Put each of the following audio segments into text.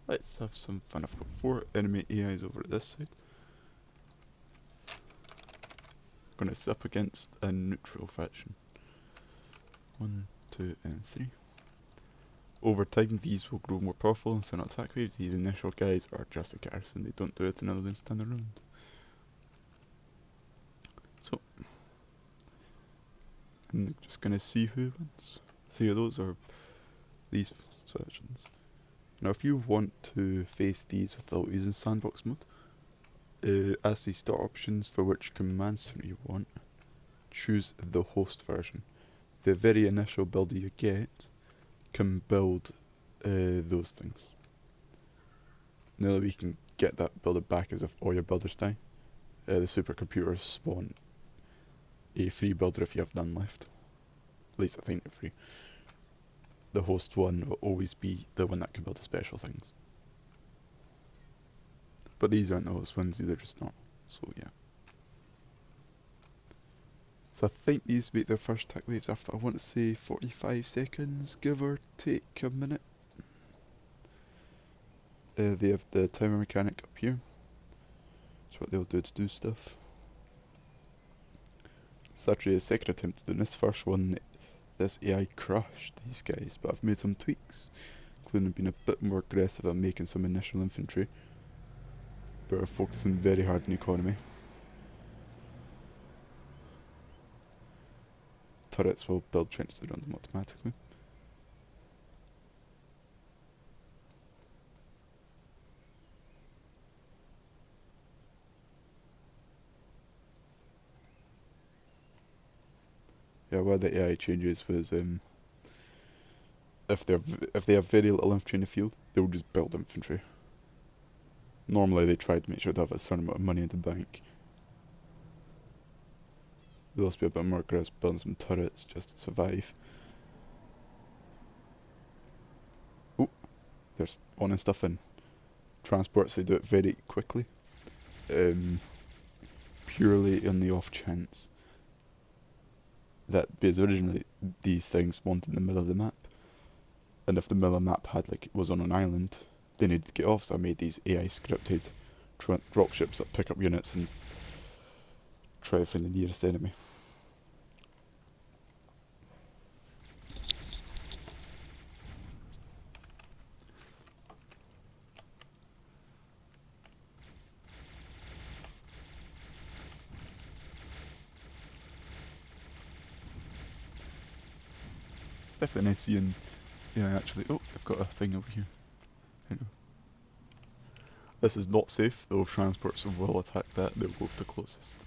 Let's have some fun. I've got 4 enemy AIs over at this side. Gonna zip against a neutral faction. 1, 2, and 3. Over time, these will grow more powerful and send out attack waves. These initial guys are just a garrison. They don't do anything other than stand around. So, I'm just gonna see who wins. 3 of those are these factions. Now, if you want to face these without using sandbox mode, as the start options for which command center you want, choose the host version. The very initial builder you get can build those things. Now that we can get that builder back as if all your builders die, the supercomputers spawn a free builder if you have none left. At least I think they're free. The host one will always be the one that can build the special things. But these aren't the host ones, these are just not. So yeah. So I think these make their first attack waves after, I want to say, 45 seconds, give or take a minute. They have the timer mechanic up here. That's what they'll do to do stuff. It's actually a second attempt to do this. First one, this AI crushed these guys, but I've made some tweaks, including being a bit more aggressive at making some initial infantry, but we're focusing very hard on economy. Turrets will build trenches around them automatically. Yeah, where the AI changes was if they have very little infantry in the field, they will just build infantry. Normally they try to make sure they have a certain amount of money in the bank. They'll also be a bit more aggressive building some turrets just to survive. Oh, they're spawning stuff in transports, they do it very quickly. Purely on the off chance that, because originally these things spawned in the middle of the map, and if the middle of the map had was on an island, they needed to get off, so I made these AI scripted dropships that pick up units and try to find the nearest enemy. It's definitely nice seeing, yeah, actually, oh, I've got a thing over here. This is not safe, though. Transports will attack that, they'll go for the closest.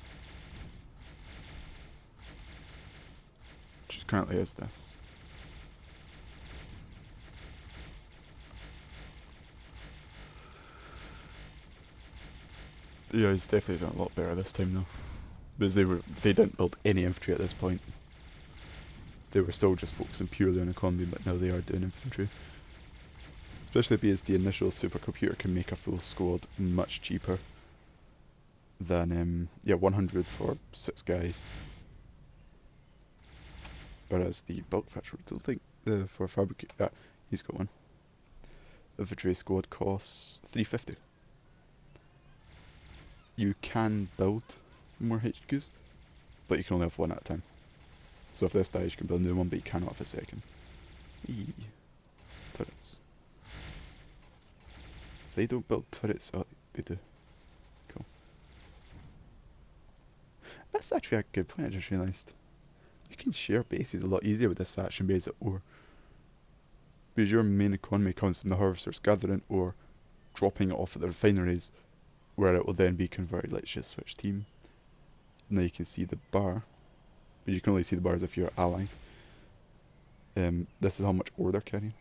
Which currently is this. Yeah, he's definitely done a lot better this time though. Because they didn't build any infantry at this point. They were still just focusing purely on economy, but now they are doing infantry. Especially because the initial supercomputer can make a full squad much cheaper than 100 for 6 guys. Whereas the bulk factory, I don't think for fabricate, he's got one. Infantry squad costs 350. You can build more HQs, but you can only have one at a time. So if this dies, you can build a new one, but you cannot have a second. Turrets. If they don't build turrets, oh, they do. Cool. That's actually a good point, I just realised. You can share bases a lot easier with this faction base at ore. Because your main economy comes from the harvesters gathering or dropping it off at the refineries, where it will then be converted. Let's just switch team. Now you can see the bar, but you can only see the bars if you're allied. This is how much ore they're carrying.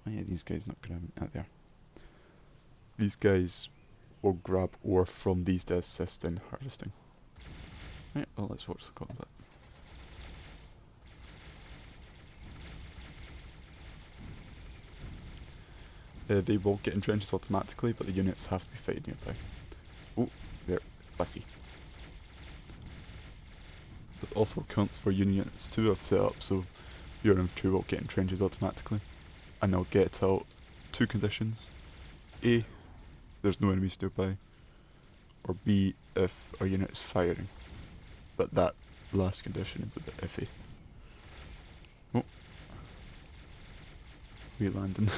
Oh yeah, these guys not gonna out there. These guys will grab ore from these to assist in harvesting. Right, well let's watch the combat. They will get in trenches automatically, but the units have to be fighting nearby. Oh, they're fussy. This also counts for units too I've set up, so your infantry will get in trenches automatically, and they'll get out two conditions. A, there's no enemies nearby, or B, if a unit is firing. But that last condition is a bit iffy. Oh, we landing.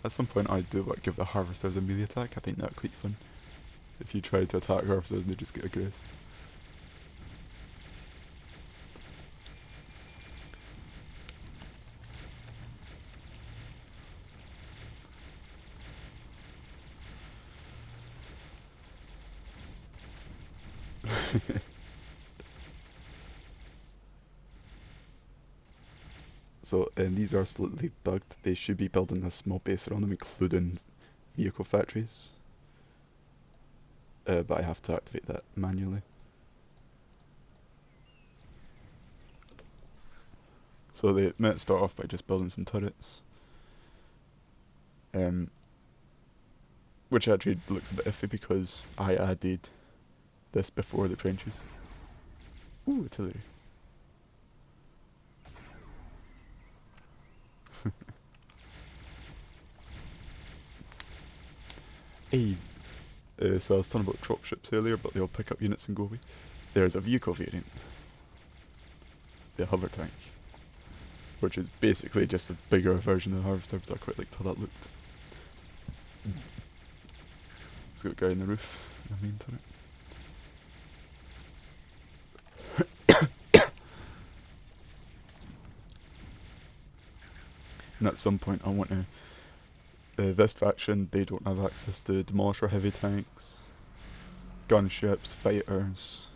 At some point I do give the harvesters a melee attack. I think that's quite fun. If you try to attack harvesters and they just get aggressive. So these are slightly bugged. They should be building a small base around them, including vehicle factories. But I have to activate that manually. So they might start off by just building some turrets. Which actually looks a bit iffy because I added this before the trenches. Ooh, artillery. Hey, so I was talking about dropships earlier, but they all pick up units and go away. There's a vehicle variant. The hover tank. Which is basically just a bigger version of the harvester, but I quite liked how that looked. It's got a guy in the roof, in the main turret. And at some point I want to... this faction, they don't have access to demolisher heavy tanks, gunships, fighters,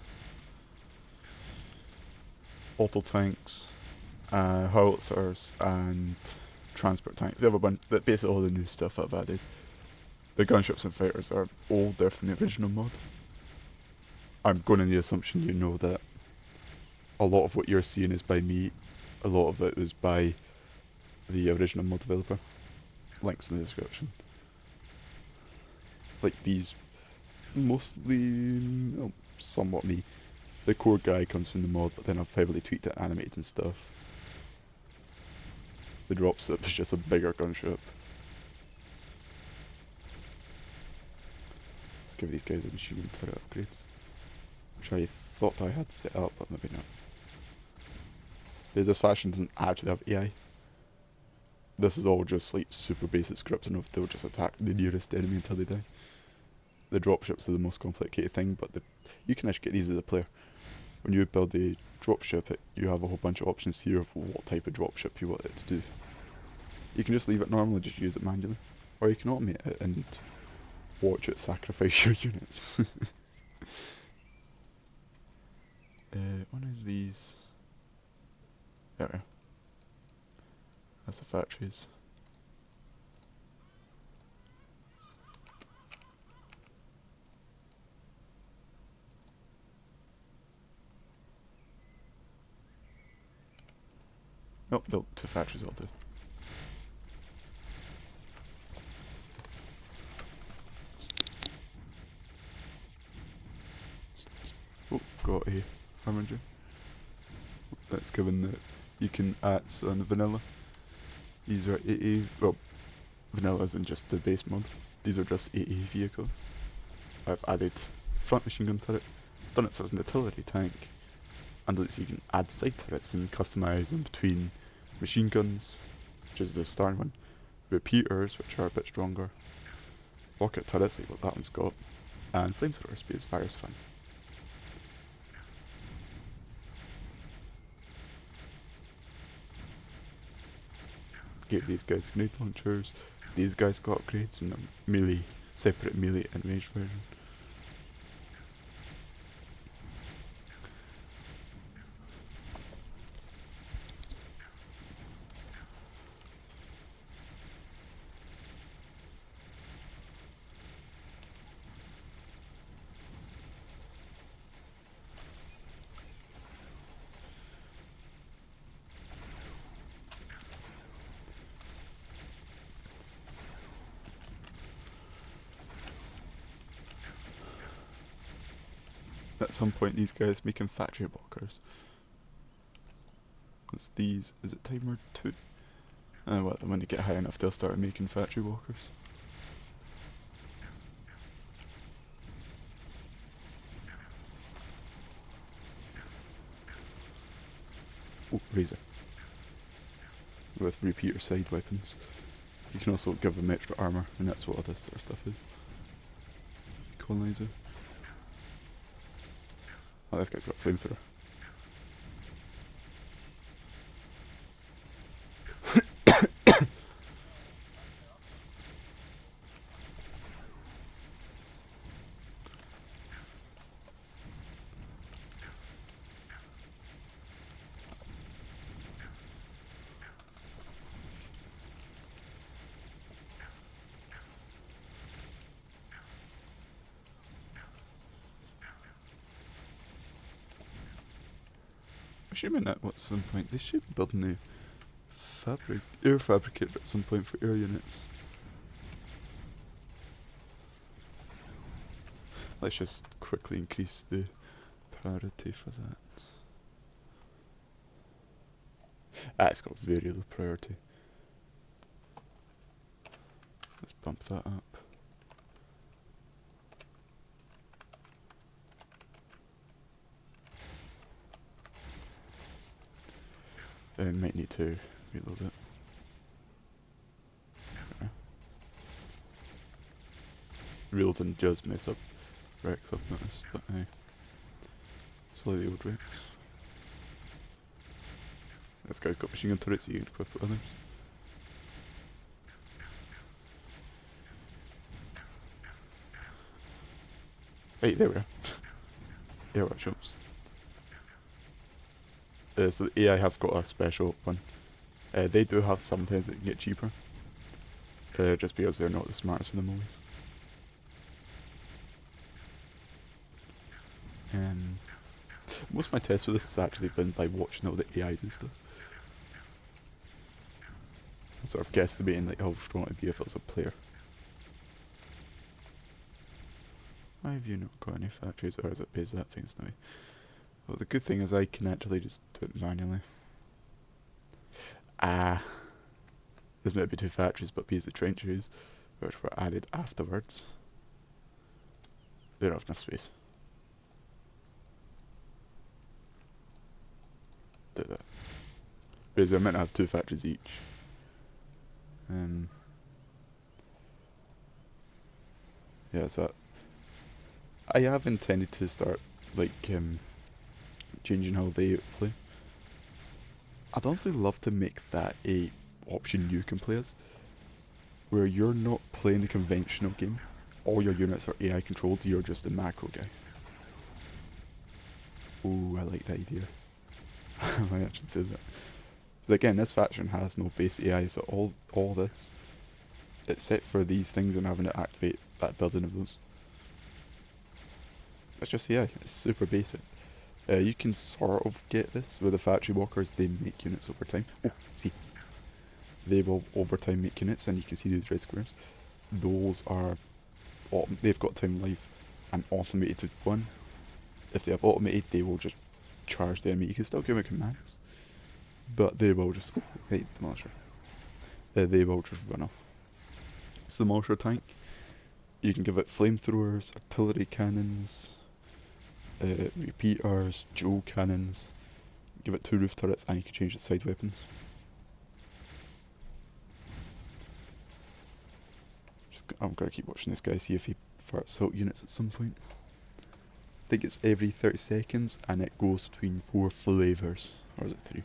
auto tanks, howitzers, and transport tanks. They have a bunch, basically all the new stuff I've added. The gunships and fighters are all there from the original mod. I'm going on the assumption you know that a lot of what you're seeing is by me, a lot of it was by the original mod developer. Links in the description. Like these, mostly, well, somewhat me. The core guy comes from the mod, but then I've heavily tweaked it, animated and stuff. The dropship is just a bigger gunship. Let's give these guys the machine gun turret upgrades, which I thought I had set up, but maybe not. This faction doesn't actually have AI. This is all just like super basic scripting of they'll just attack the nearest enemy until they die. The dropships are the most complicated thing, but you can actually get these as a player. When you build a dropship, you have a whole bunch of options here of what type of dropship you want it to do. You can just leave it normal and just use it manually, or you can automate it and watch it sacrifice your units. One of these... There we are. That's the factories. Nope, built two factories I'll do. Oh, got a harbinger. That's given that you can add on vanilla. These are AA, well, vanilla isn't just the base mod. These are just AA vehicles. I've added front machine gun turret, done it so it's an artillery tank, and so you can add side turrets and customize them between machine guns, which is the starting one, repeaters, which are a bit stronger, rocket turrets, like what that one's got, and flamethrowers, because fire's fun. Gave these guys grenade launchers. These guys got upgrades in the melee, separate melee and range version. At some point these guys making factory walkers. once these, is it timer 2? Well, when they get high enough they'll start making factory walkers. Oh, razor. With repeater side weapons. You can also give them extra armour, and that's what all this sort of stuff is. Colonizer. Oh, this guy's got a flamethrower. Assuming that at some point they should be building a air fabricator at some point for air units. Let's just quickly increase the priority for that. It's got very low priority. Let's bump that up. Might need to reload it. Okay. Reloading does mess up Rex, I've noticed, but slowly old Rex. This guy's got machine gun turrets, so you can equip with others. Hey, there we are. Air workshops. So the AI have got a special one. They do have sometimes that can get cheaper. Just because they're not the smartest for them always. Most of my tests with this has actually been by watching all the AI do stuff. And sort of guesstimating like how strong it'd be if it was a player. Why have you not got any factories, or is it based that thing's now? Well, the good thing is I can actually just do it manually. There's maybe 2 factories, but because the trenches, which were added afterwards, they don't have enough space. Do that. Because they're meant to have 2 factories each. Yeah, so I have intended to start like changing how they play. I'd honestly love to make that a option you can play as, where you're not playing a conventional game. All your units are AI controlled, you're just a macro guy. Ooh, I like that idea. I might actually do that. But again, this faction has no base AI, so all this, except for these things and having to activate that building of those. It's just AI, it's super basic. You can sort of get this with the factory walkers, they make units over time. Oh, see. They will over time make units, and you can see these red squares. Those are, they've got time life and automated one. If they have automated, they will just charge the enemy. You can still give them commands, but they will just, right, demolisher. They will just run off. It's the demolisher tank. You can give it flamethrowers, artillery cannons, repeaters, dual cannons. Give it 2 roof turrets, and you can change its side weapons. I'm gonna keep watching this guy, see if he farts assault units at some point. I think it's every 30 seconds, and it goes between 4 flavors, or is it 3?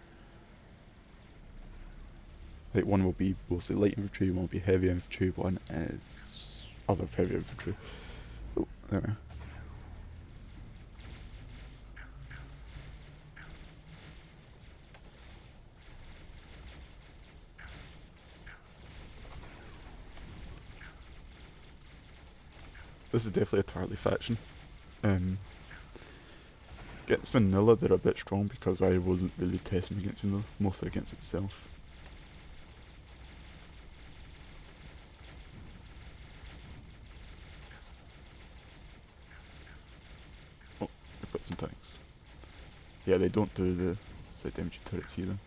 Like one will be mostly light infantry, one will be heavy infantry, one is other heavy infantry. Oh, there we are. This is definitely a Tarly faction. Against vanilla they're a bit strong because I wasn't really testing against vanilla, mostly against itself. Oh, I've got some tanks. Yeah, they don't do the side damage turrets either.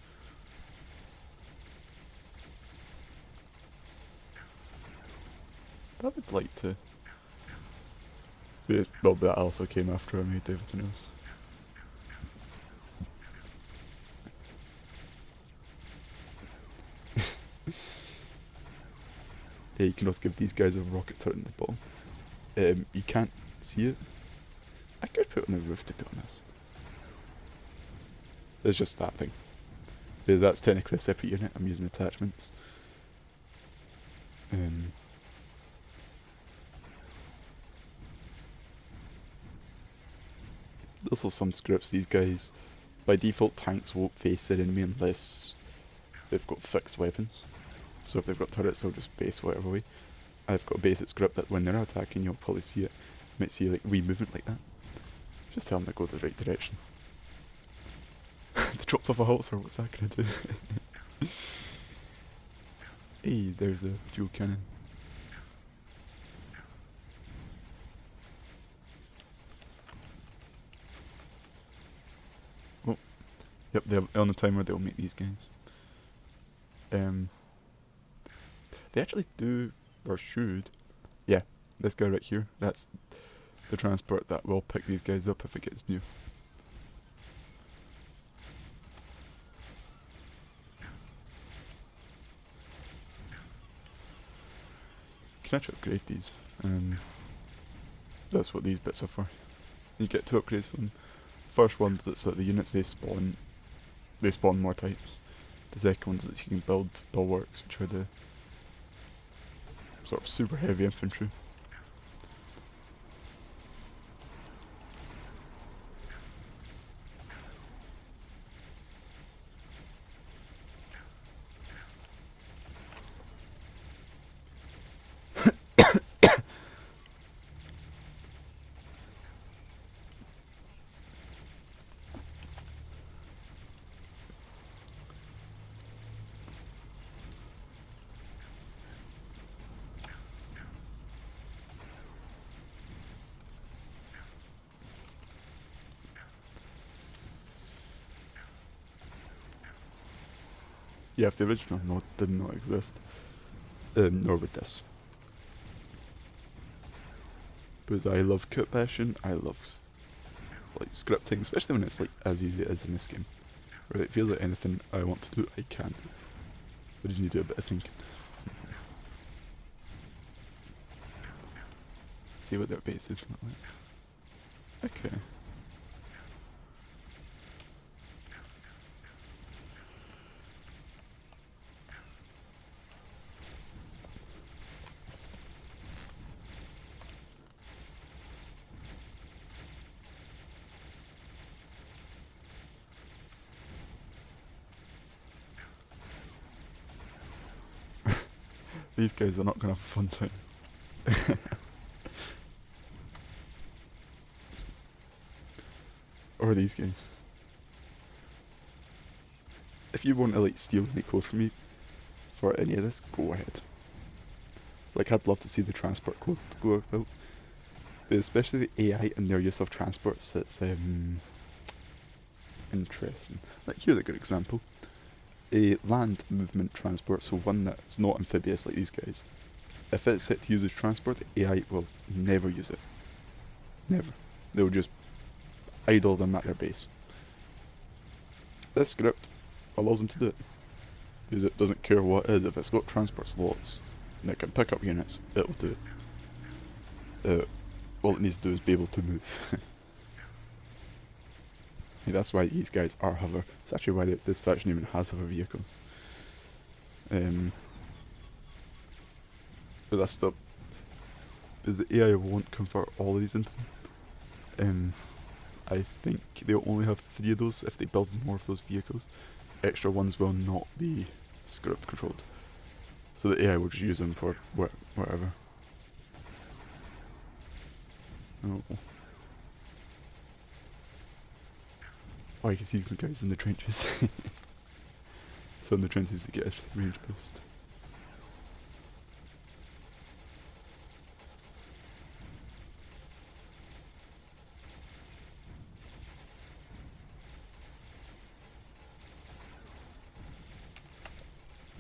I would like to. Well, that also came after I made everything else. Yeah, you can also give these guys a rocket turret in the bottom. You can't see it. I could put it on the roof, to be honest. There's just that thing. Because that's technically a separate unit. I'm using attachments. There's also some scripts. These guys, by default, tanks won't face their enemy unless they've got fixed weapons. So if they've got turrets, they'll just face whatever way. I've got a basic script that when they're attacking, you'll probably see it. You might see like wee movement like that. Just tell them to go the right direction. They dropped off a hawser, what's that gonna do? Hey, there's a dual cannon. Oh, yep, they're on the timer, they'll make these guys. They actually do, or should. Yeah, this guy right here, that's the transport that will pick these guys up if it gets new. You can actually upgrade these. That's what these bits are for. You get 2 upgrades from them. First one's that's like the units they spawn more types. The second one's that you can build bulwarks, which are the sort of super heavy infantry. Yeah, if the original mod did not exist, nor would this. Because I love kit bashing, I love like scripting, especially when it's like as easy as in this game. Where it feels like anything I want to do, I can do. I just need to do a bit of thinking. See what their base is like. Okay. These guys are not gonna have a fun time. Or these guys. If you want to like steal any code from me for any of this, go ahead. Like I'd love to see the transport code go about. But especially the AI and their use of transports, it's interesting. Like here's a good example. A land movement transport, so one that's not amphibious like these guys. If it's set to use as transport, the AI will never use it. Never. They'll just idle them at their base. This script allows them to do it. Because it doesn't care what it is. If it's got transport slots and it can pick up units, it'll do it. All it needs to do is be able to move. Yeah, that's why these guys are hover. It's actually why this faction even has hover vehicles. But that's the... Because the AI won't convert all of these into them. I think they'll only have 3 of those if they build more of those vehicles. Extra ones will not be script controlled. So the AI will just use them for whatever. Oh. Oh, you can see some guys in the trenches. So in the trenches they get a range boost.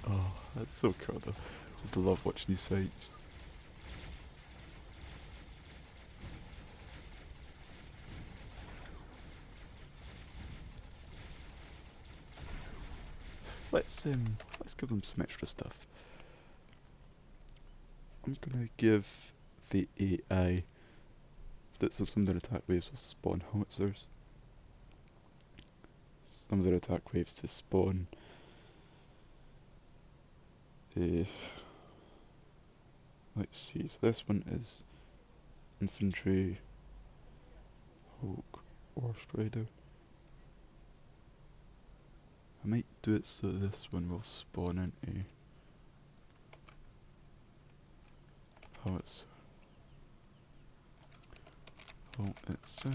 Oh, that's so cool though. Just love watching these fights. let's give them some extra stuff. I'm gonna give the AI that some of their attack waves will spawn howitzers. Some of their attack waves to spawn the. Let's see. So this one is infantry, Hulk, or Strider. I might do it so this one will spawn into howitzer. Howitzer.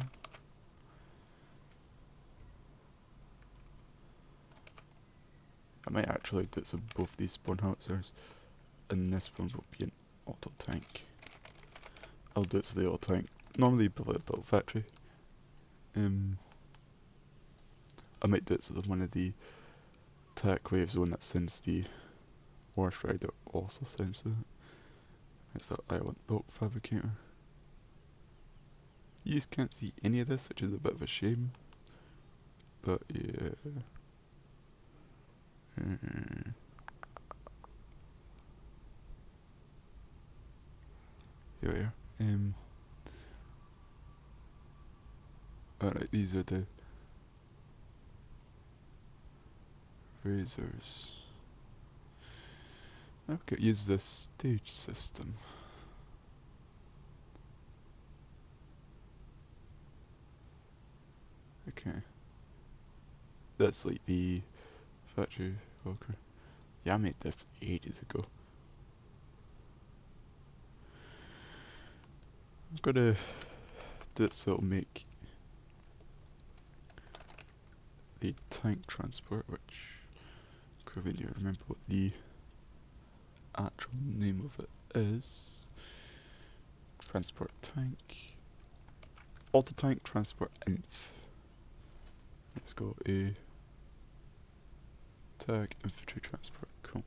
I might actually do it so both these spawn howitzers, and this one will be an auto tank. I'll do it so the auto tank. Normally build factory. I might do it so that one of the attack waves, the one that sends the War Strider, also sends that. It's that island bolt fabricator. You just can't see any of this, which is a bit of a shame. But yeah. Here we are. Alright, these are the razors. Okay, use the stage system. Okay. That's like the factory worker. Yeah, I made this ages ago. I'm gonna do it so it'll make the tank transport, which clearly need to remember what the actual name of it is. Transport tank. Auto tank transport inf. Let's go a tag infantry transport. Cool.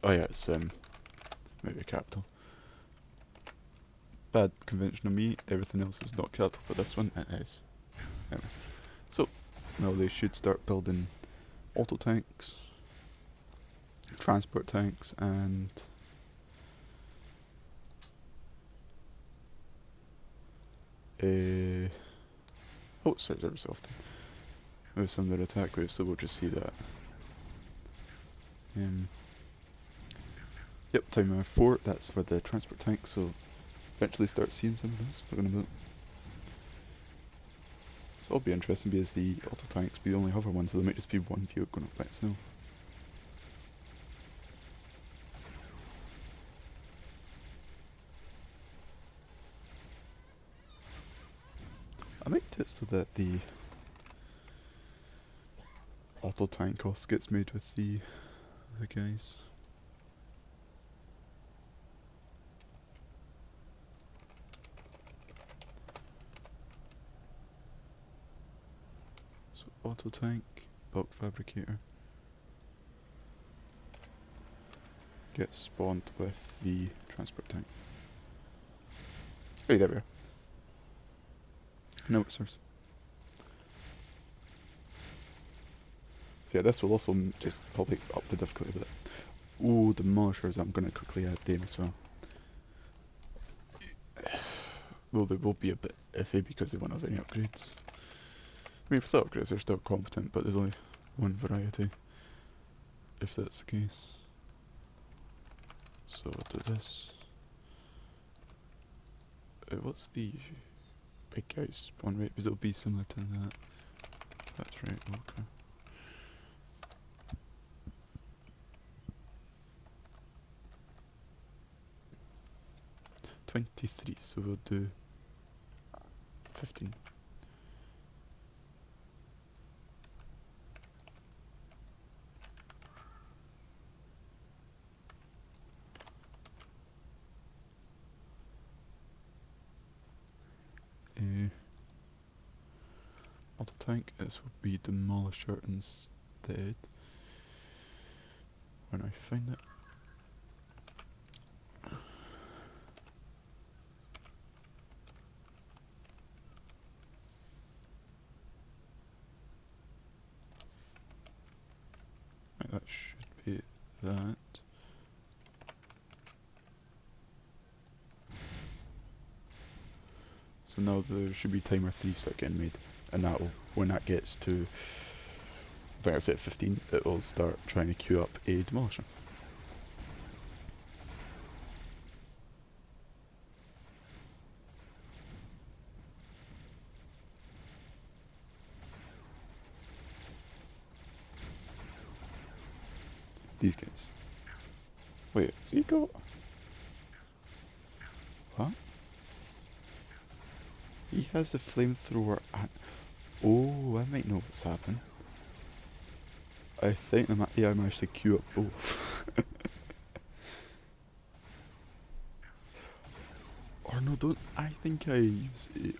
Oh yeah, it's maybe a capital. Bad convention of me, everything else is not capital, but this one it is. Anyway. So, now they should start building auto tanks, transport tanks, and howitzers every so often. With some of their attack waves, so we'll just see that. Yep, timer 4, that's for the transport tank, so eventually start seeing some of those floating about. It'll be interesting because the auto tanks be the only hover one, so there might just be one view going off by itself. I might do it so that the auto tank also gets made with the guys. So auto tank, bulk fabricator gets spawned with the transport tank. Hey, there we are. No source. So yeah, this will also just probably up the difficulty a bit. Ooh, the Demolishers, I'm going to quickly add them as well. Well, they will be a bit iffy because they won't have any upgrades. I mean, with the upgrades they're still competent, but there's only one variety, if that's the case. So I'll do this. What's the big guys spawn rate, because it'll be similar to that. That's right, okay. $23, so we'll do 15. Auto tank, this will be demolisher instead. When I find it. Right, that should be that. So now there should be timer 3 start getting made, and that will, when that gets to, I think I said 15, it will start trying to queue up a demolisher. These guys. Wait, has he got... What? He has the flamethrower and... Oh, I might know what's happened. I think I managed to queue up both. Or no, don't... I think I use it...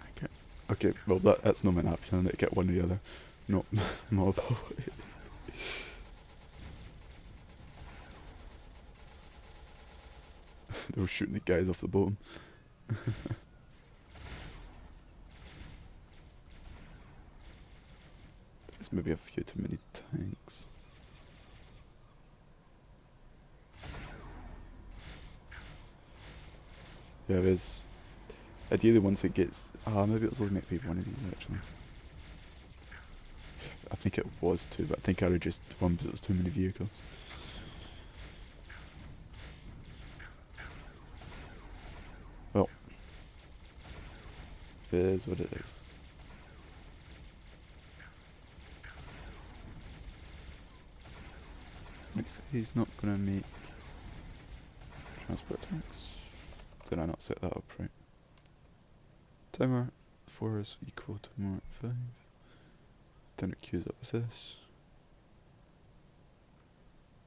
I can't... Okay, well that's not meant to happen. I need to get one or the other. Not mob. They were shooting the guys off the bottom. There's maybe a few too many tanks. Yeah, there's... Ideally once it gets... maybe it was looking at one of these actually. I think it was two, but I think I reduced one because it was too many vehicles. Well, it is what it is. He's not gonna make transport tanks. Did I not set that up right? Timer 4 is equal to mark 5. Then it queues up as this.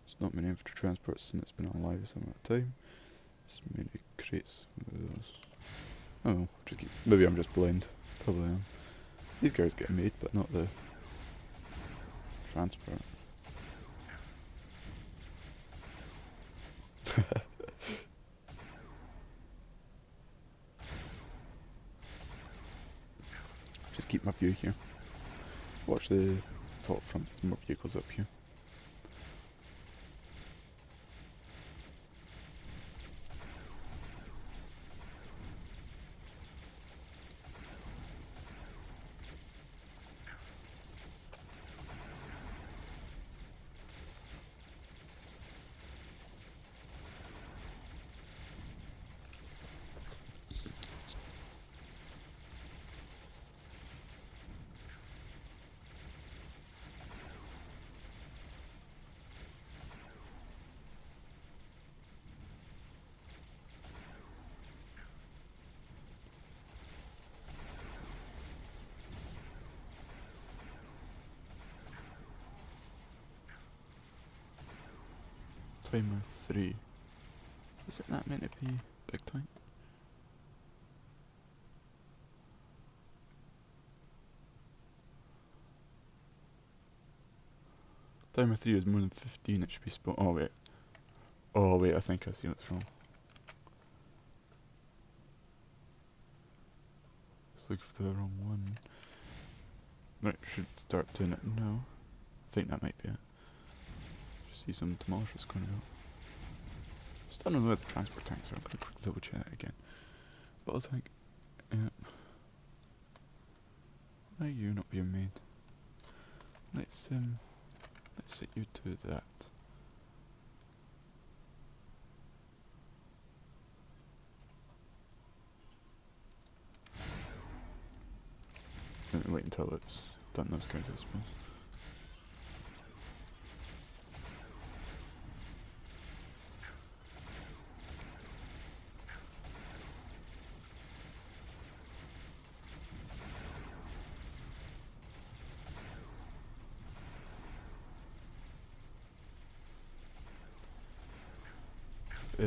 It's not many infantry transports since it's been alive for some amount of time. This maybe creates one of those. Oh well, maybe I'm just blind. Probably am. These guys get made, but not the transport. Just keep my view here. Watch the top front, there's more vehicles up here. Timer 3. Is it not meant to be big tank? Timer 3 is more than 15, it should be spot. Oh wait. Oh wait, I think I see what's wrong. Let's look for the wrong one. Right, should start doing it now. I think that might be it. See some demolishers going about. Still don't know where the transport tanks are. I'm gonna quickly double check that again. Bottle tank. Yep. Why are you not being made? Let's set you to that. Wait until it's done those guys, I suppose.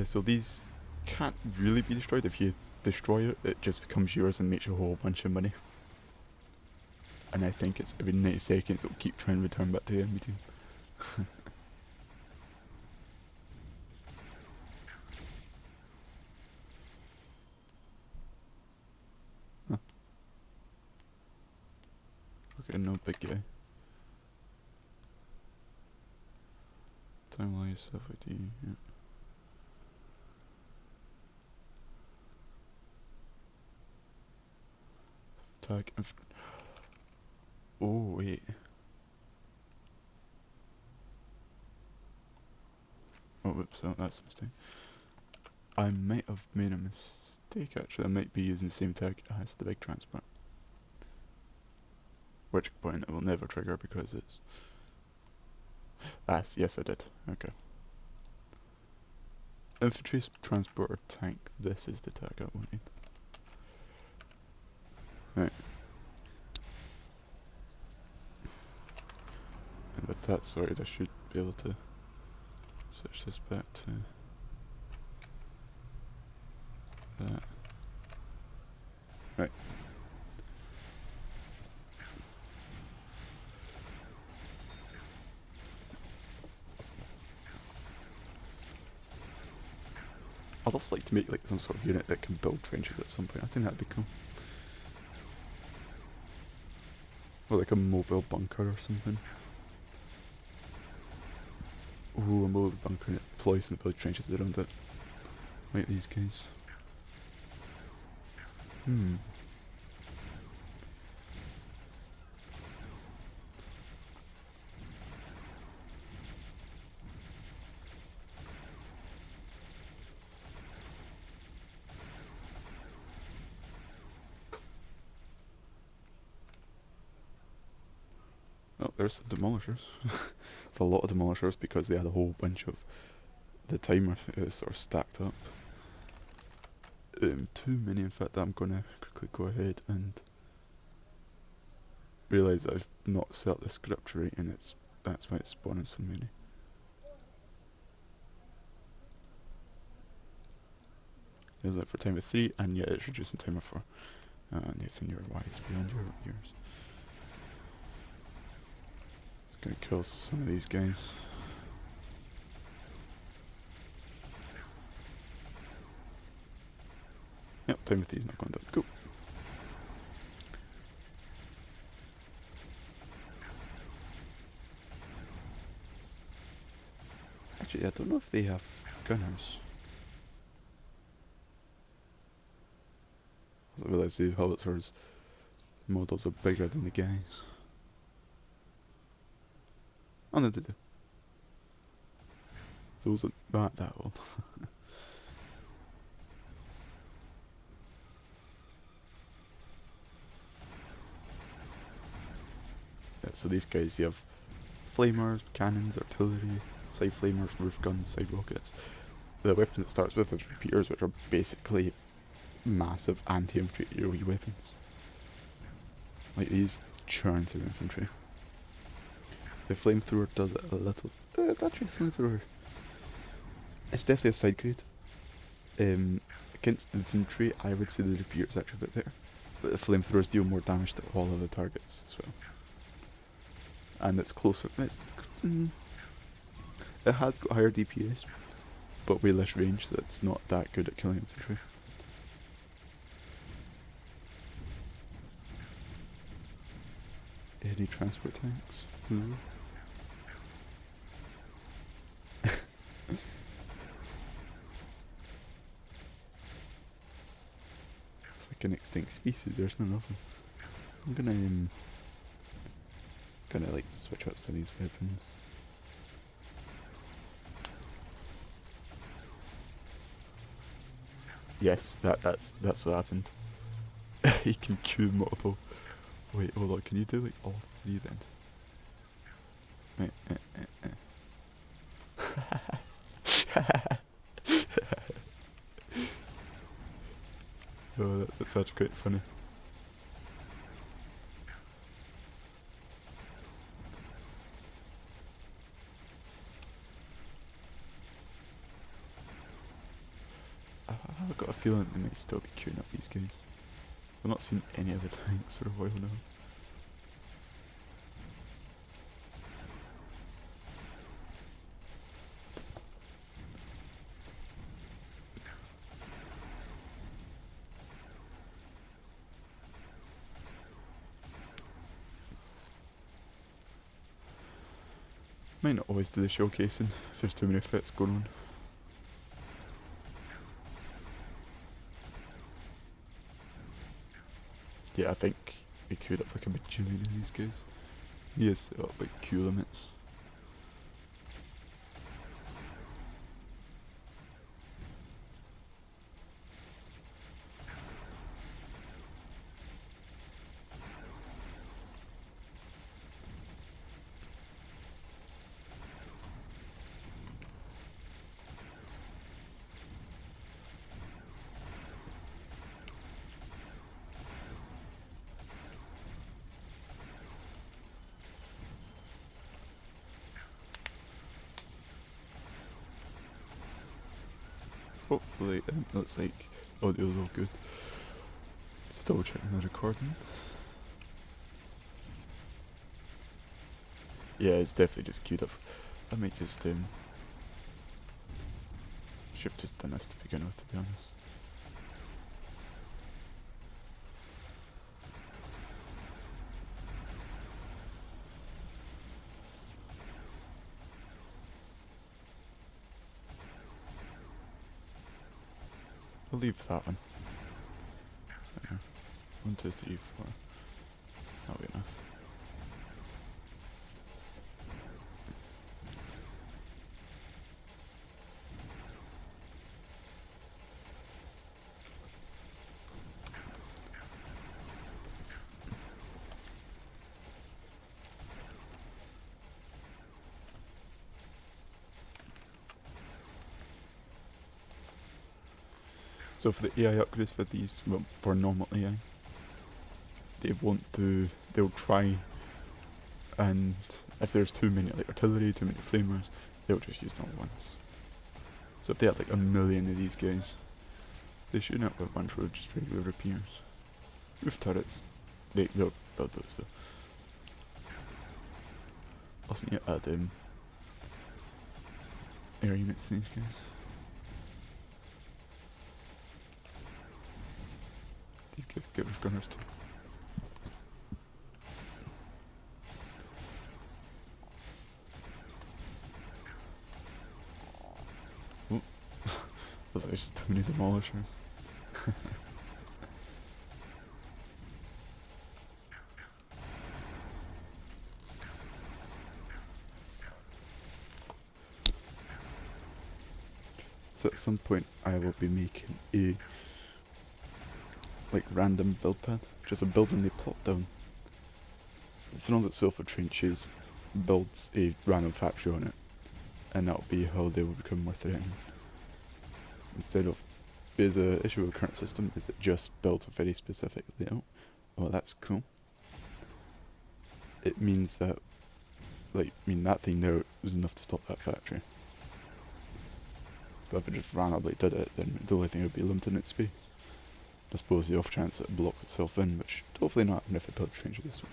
So these can't really be destroyed. If you destroy it, it just becomes yours and makes you a whole bunch of money. And I think it's every 90 seconds it'll keep trying to return back to the enemy team. Huh. Okay, no big guy. Timeline stuff ID, yeah. Tag oh wait. Oh whoops, oh, that's a mistake. I might have made a mistake actually. I might be using the same tag as the big transport. Which point it will never trigger because it's... yes I did. Okay. Infantry transporter tank, this is the tag I wanted. Right. And with that sorted, I should be able to switch this back to that. Right. I'd also like to make like some sort of unit that can build trenches at some point. I think that'd be cool. Or like a mobile bunker or something. Ooh, a mobile bunker that deploys and builds trenches around it. Like these guys. Oh, there's some demolishers. It's a lot of demolishers because they had a whole bunch of the timer sort of stacked up. Too many in fact that I'm gonna quickly go ahead and realise that I've not set the script right and that's why it's spawning so many. Is it for timer 3 and yet it's reducing timer 4. Nathan, your Y is beyond yours. It's gonna kill some of these guys. Yep, timer 3 is not going down. Go. Actually, I don't know if they have gunners. I realise the howitzers models are bigger than the guys. Oh no, they do. Those are not that old. Yeah, so these guys, you have flamers, cannons, artillery, side flamers, roof guns, side rockets. The weapon it starts with is repeaters, which are basically massive anti-infantry AoE weapons. Like these churn through infantry. The flamethrower does it a little. Actually, the flamethrower. It's definitely a side grade. Against infantry, I would say the repeater is actually a bit better. But the flamethrowers deal more damage to all other targets as well. And it's closer. It has got higher DPS, but way less range, so it's not that good at killing infantry. Any transport tanks? Ooh. It's like an extinct species, there's none of them. I'm gonna like switch up some of these weapons. Yes, that's what happened. He can queue multiple Wait, hold on, can you do like all three then? Wait, oh, that's actually quite funny. I've got a feeling they might still be queuing up these guys. I've not seen any other tanks for a while now. Might not always do the showcasing if there's too many fits going on. Yeah, I think we queued up like a bajillion of these guys. He has set up like queue limits. Hopefully it looks like audio's all good. Just double checking the recording. Yeah, it's definitely just queued up. I might just should have just done this to begin with, to be honest. We'll leave that one. 1, 2, 3, 4. That'll be enough. So for the AI upgrades for these, well, for normal AI, they'll try, and if there's too many like artillery, too many flamers, they'll just use normal ones. So if they had like a million of these guys, they shouldn't have a bunch of just regular repairs. Roof turrets, they'll build those though. Also need to add air units to these guys. These guys get with gunners too. Oh, those are just too many demolishers. So at some point I will be making a like random build pad, just a building they plot down. It's not itself for trenches, builds a random factory on it, and that'll be how they will become more threatening. Instead of, because the issue with the current system is it just builds a very specific layout. Well, that's cool. It means that, that thing there was enough to stop that factory. But if it just randomly did it, then the only thing would be limited in its space. I suppose the off chance that it blocks itself in, which hopefully not happen if it builds trenches this way.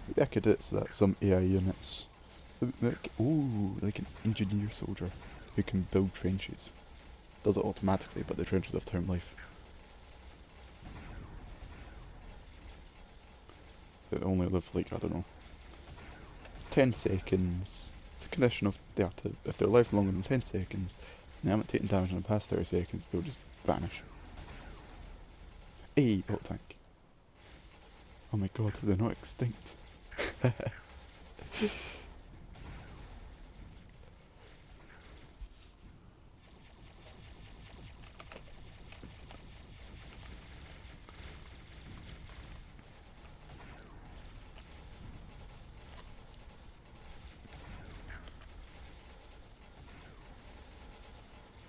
Maybe I could do it so that some AI units, like an engineer soldier who can build trenches. Does it automatically, but the trenches have term life. They only live like, I don't know, 10 seconds to a condition of they have to, if they're alive for longer than 10 seconds, and they haven't taken damage in the past 30 seconds, they'll just vanish. Hey, bottle tank. Oh my god, they're not extinct.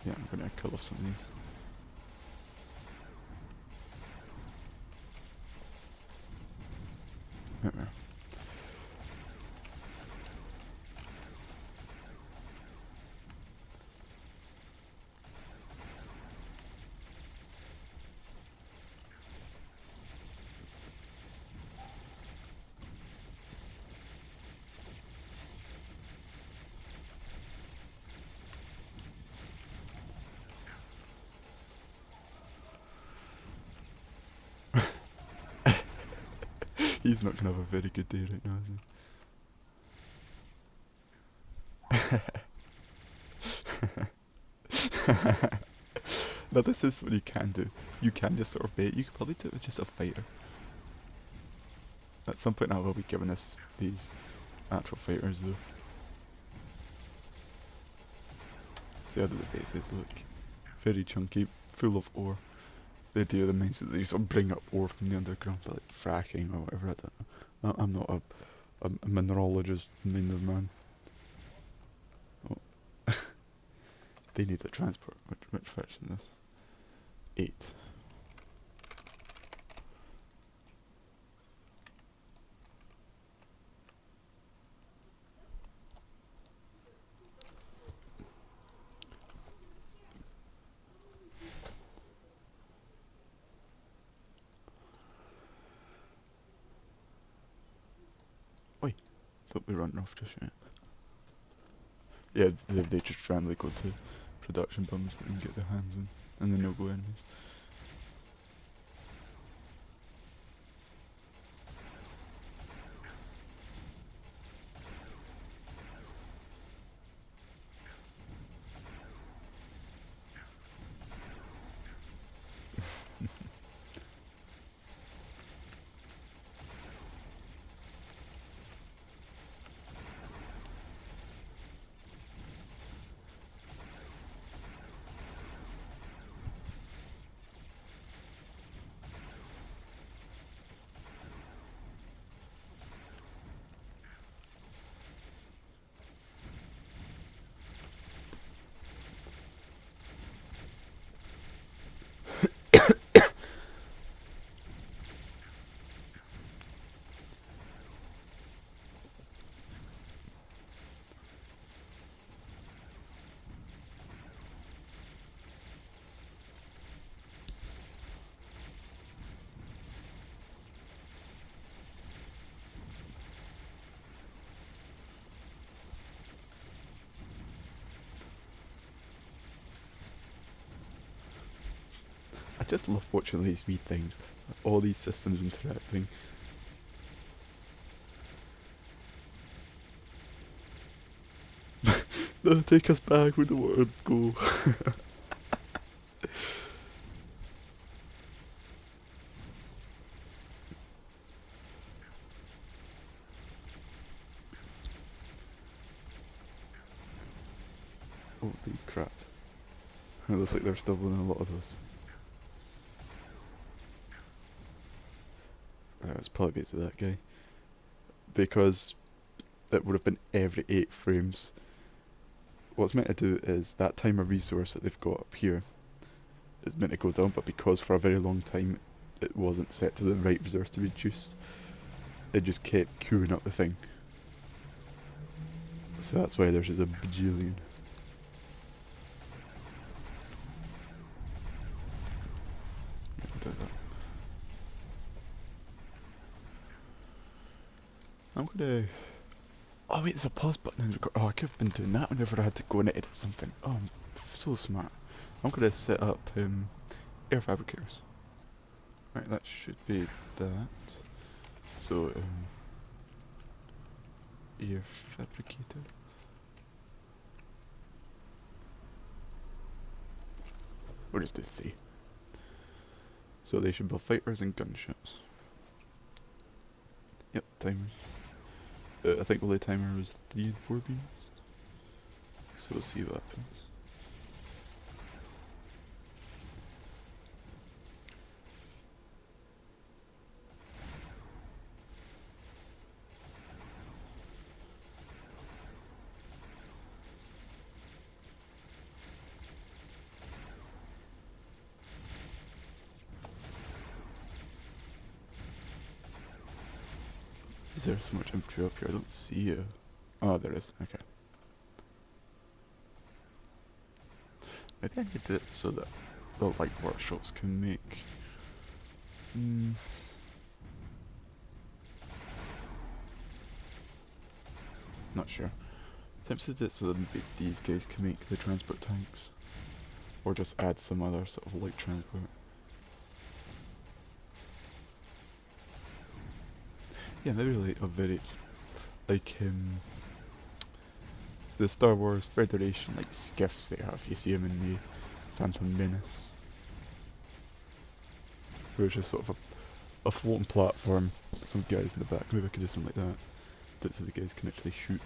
Yeah, I'm gonna kill off some of these. Right there. He's not gonna have a very good day right now, is he? Now this is what you can do. You can just sort of bait. You could probably do it with just a fighter. At some point I will be giving us these actual fighters though. See how the bases look. Very chunky, full of ore. The idea of the mines is that they sort of bring up ore from the underground by like fracking or whatever, I don't know. I'm not a mineralogist miner man. Oh. They need a transport. Which version is this? 8. Oi, don't be running off just yet. Yeah, they just randomly go to production bums that they can get their hands on, and then they'll go enemies. I just love watching these wee things, all these systems interacting. No, take us back where the words go. Holy crap. It looks like they're still building a lot of those. It's probably because of that guy. Because it would have been every 8 frames. What's meant to do is that timer resource that they've got up here is meant to go down, but because for a very long time it wasn't set to the right resource to reduce, it just kept queuing up the thing. So that's why there's just a bajillion. I'm gonna... Oh wait, there's a pause button in the record. Oh, I could have been doing that whenever I had to go and edit something. Oh, I'm so smart. I'm gonna set up air fabricators. Right, that should be that. So, air fabricator. We'll just do 3. So they should build fighters and gunships. Yep, timers. I think the timer was 3 and 4 beams. So we'll see what happens. Is there so much infantry up here? I don't see you. Oh, there is. Okay. Maybe I could do it so that the light workshops can make... Not sure. Tempted to do it so that maybe these guys can make the transport tanks. Or just add some other sort of light transport. Yeah, maybe like a very, like the Star Wars Federation, like skiffs they have. You see them in the Phantom Menace. Where it's just sort of a floating platform, some guys in the back. Maybe I could do something like that. Do it so the guys can actually shoot.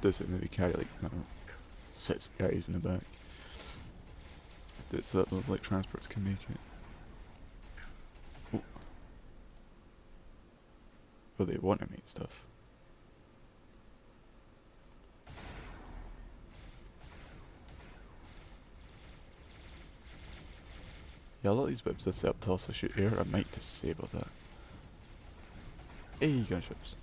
Does it maybe carry like, I don't know, 6 guys in the back. Do it so that those light transports can make it. But they want to make stuff. Yeah, a lot of these whips are set up to also shoot air. I might disable that. Hey, gunships.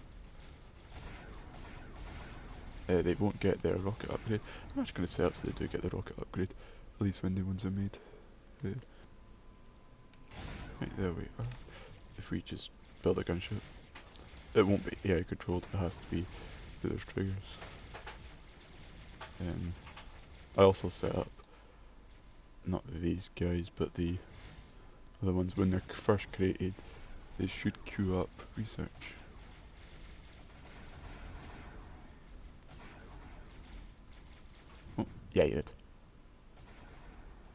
They won't get their rocket upgrade. I'm actually going to set up so they do get the rocket upgrade. At least when new ones are made. Right, there we are. If we just build a gunship. It won't be AI controlled, it has to be through those triggers. I also set up, not these guys, but the other ones, when they're first created, they should queue up research. Oh, yeah, you did.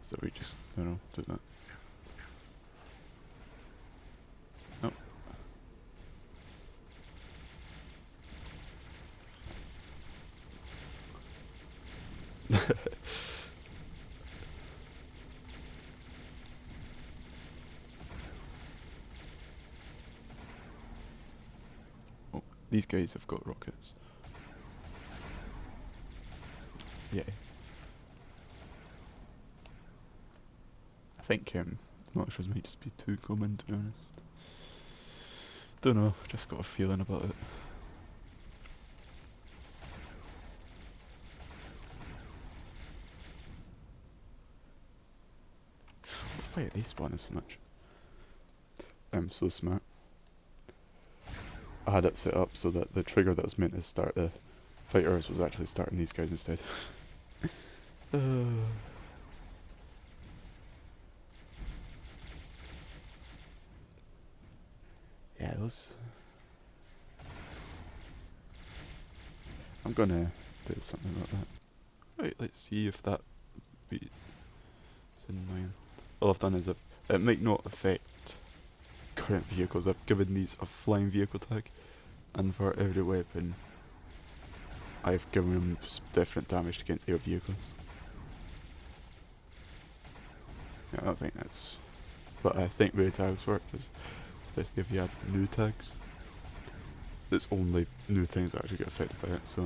So we just, I don't know, do that. Oh. Oh, these guys have got rockets. Yeah. I think militias might just be too common, to be honest. Don't know, just got a feeling about it. That's why they spawn so much. I'm so smart. I had it set up so that the trigger that was meant to start the fighters was actually starting these guys instead. Yeah, those... I'm gonna do something like that. Right, let's see if that beats in mine. All I've done is it might not affect current vehicles. I've given these a flying vehicle tag, and for every weapon I've given them different damage against air vehicles. Yeah, I don't think that's... But I think the way tags work is, especially if you add new tags, it's only new things that actually get affected by it, so... I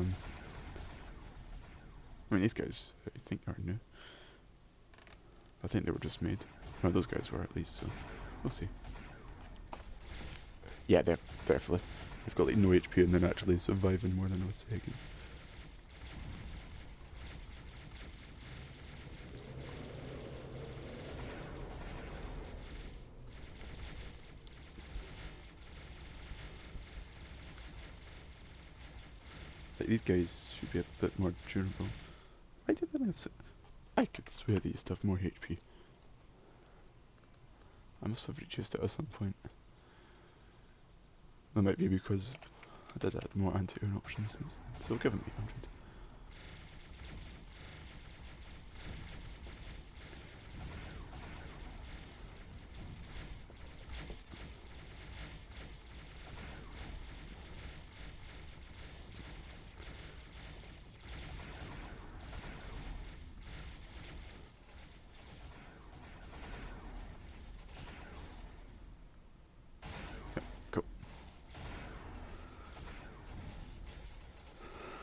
mean, these guys, I think, are new. I think they were just made. Well, those guys were at least, so we'll see. Yeah, they're definitely. They've got like no HP and they're actually surviving more than a second. Like, these guys should be a bit more durable. Why did they have I could swear they used to have more HP. I must have reduced it at some point. That might be because I did add more anti-air options since then, so we'll give them 800.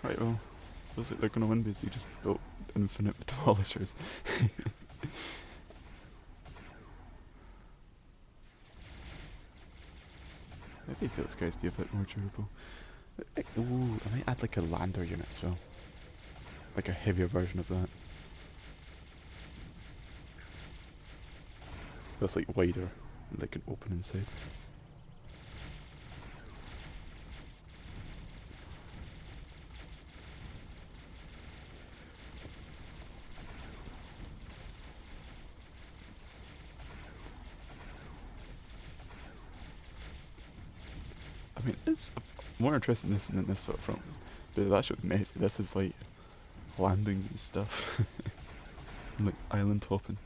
Right, well, looks like they're gonna win because they just built infinite demolishers. Maybe those guys do a bit more durable. Ooh, I might add like a lander unit as well. Like a heavier version of that. That's like wider, like an open inside. I mean, it's more interesting this than this sort of front. But that should be messy. This is like landing and stuff. Like island hopping.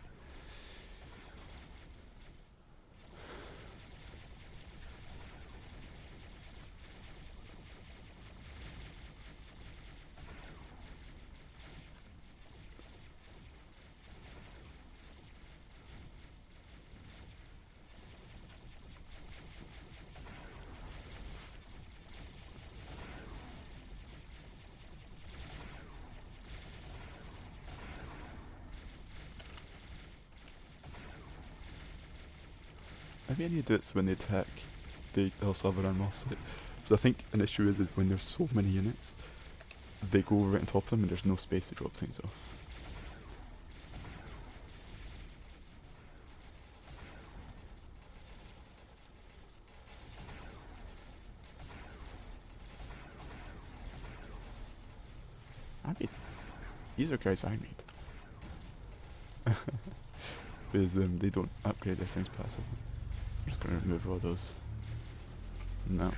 Maybe I need to do it so when they attack, they also have an arm offset. So I think an issue is when there's so many units, they go right on top of them and there's no space to drop things off. I made. These are guys I made. Because they don't upgrade their things passively. I'm just going to remove all those. No.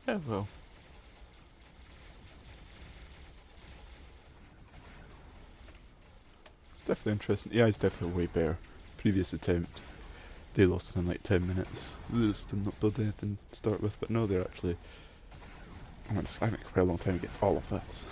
Yeah, well. Definitely interesting. Yeah, it's definitely way better. Previous attempt, they lost within like 10 minutes. They just did not build anything to start with, but no, they're actually. I'm going to describe it quite a long time against all of this.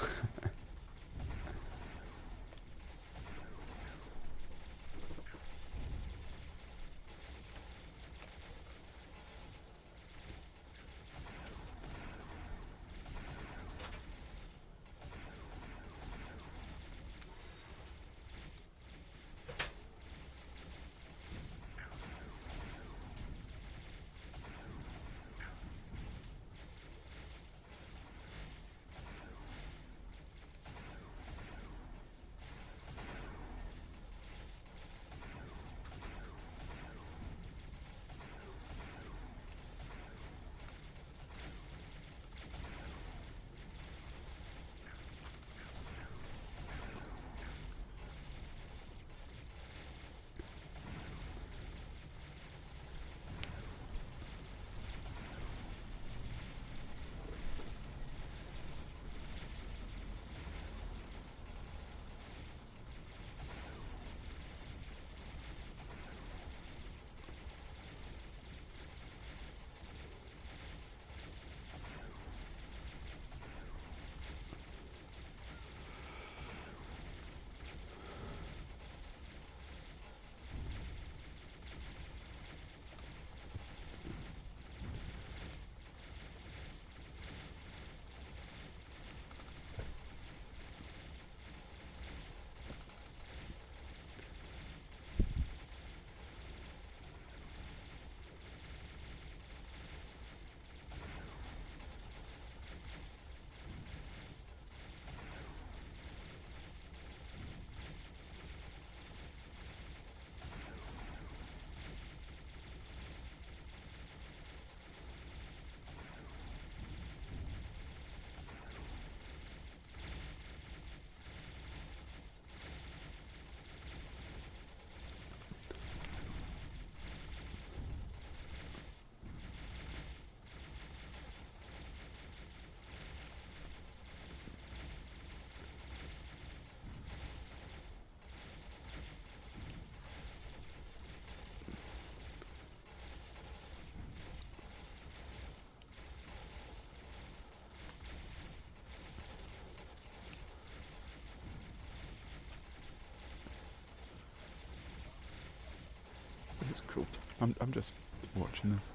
This is cool. I'm just watching this.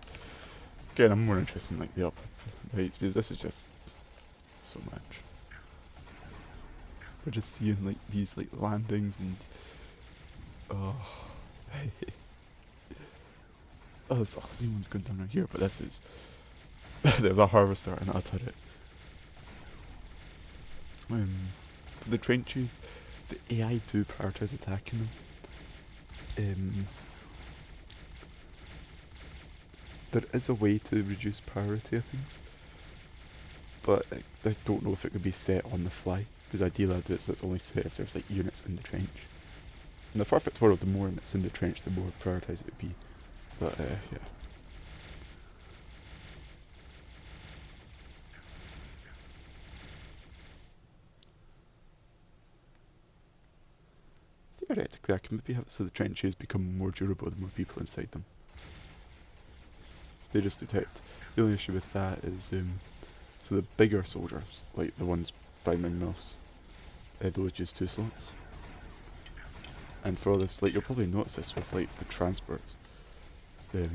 Again, I'm more interested in like the upper heights because this is just so much. We're just seeing like these like landings and oh, oh, this awesome one's going down right here, but this is there's a harvester and a turret. For the trenches, the AI do prioritise attacking them. There is a way to reduce priority of things, but I don't know if it could be set on the fly, because ideally I'd do it so it's only set if there's like units in the trench. In the perfect world, the more units in the trench, the more prioritised it would be. But yeah. Theoretically, I can maybe have it so the trenches become more durable the more people inside them. They just detect. The only issue with that is, so the bigger soldiers, like the ones by my mouse, those use 2 slots. And for all this, like you'll probably notice this with like the transports, like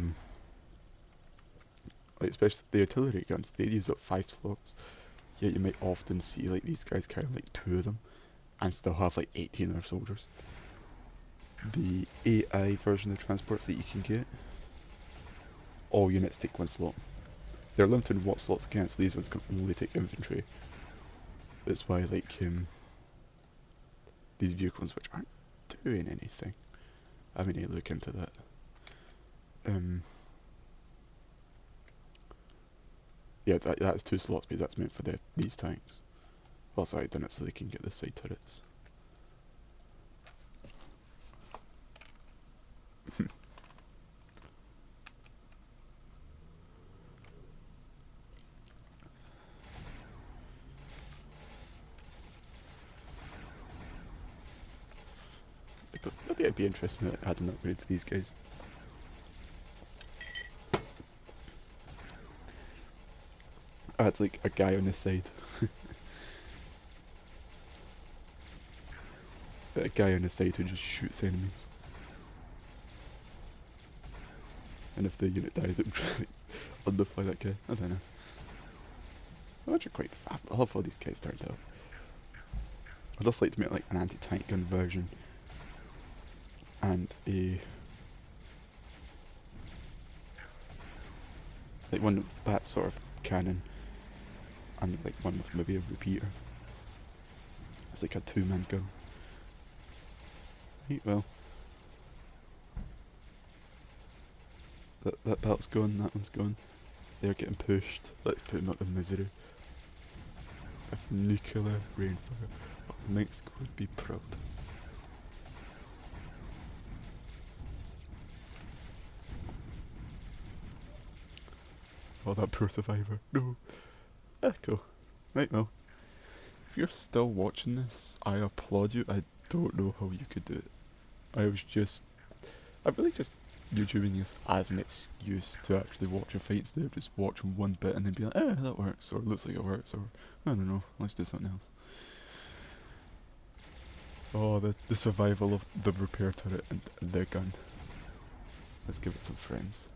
especially the artillery guns, they use up 5 slots. Yet you might often see like these guys carrying like 2 of them, and still have like 18 other soldiers. The AI version of transports that you can get, all units take 1 slot. They're limited in what slots again, so these ones can only take infantry. That's why like these vehicles which aren't doing anything. I mean, you look into that. Yeah, that's 2 slots because that's meant for these tanks. Also, I've done it so they can get the side turrets. Maybe it'd be interesting to add an upgrade to these guys. Add like a guy on the side. A guy on the side who just shoots enemies. And if the unit dies, it will underfly that guy. I don't know. I'm actually quite fab. I love how these guys turned out. I'd just like to make like an anti-tank gun version. And a... like one with that sort of cannon. And like one with maybe a repeater. It's like a two-man gun. Right, well. That belt's gone, that one's gone. They're getting pushed. Let's put them out of misery. With nuclear rainfire. Mexico would be proud. Oh, that poor survivor. No. Cool. Right, well. If you're still watching this, I applaud you. I don't know how you could do it. I really just YouTubing this as an excuse to actually watch a fight instead of just watching one bit and then be like, that works, or looks like it works, or I don't know, let's do something else. Oh, the survival of the repair turret and their gun. Let's give it some frames.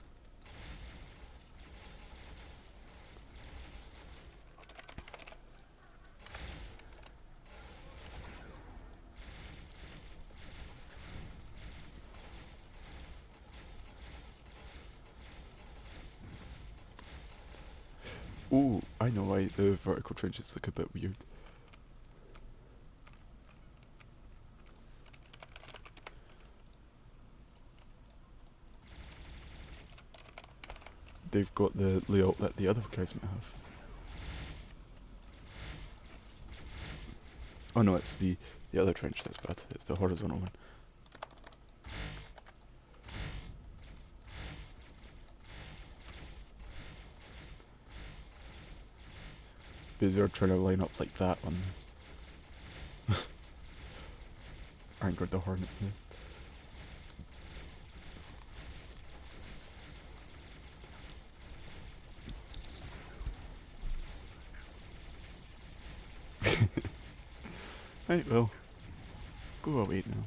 Ooh, I know why the vertical trenches look a bit weird. They've got the layout that the other guys might have. Oh no, it's the other trench that's bad. It's the horizontal one. Because they're trying to line up like that on this. Angered the hornet's nest. Right, well, go away now.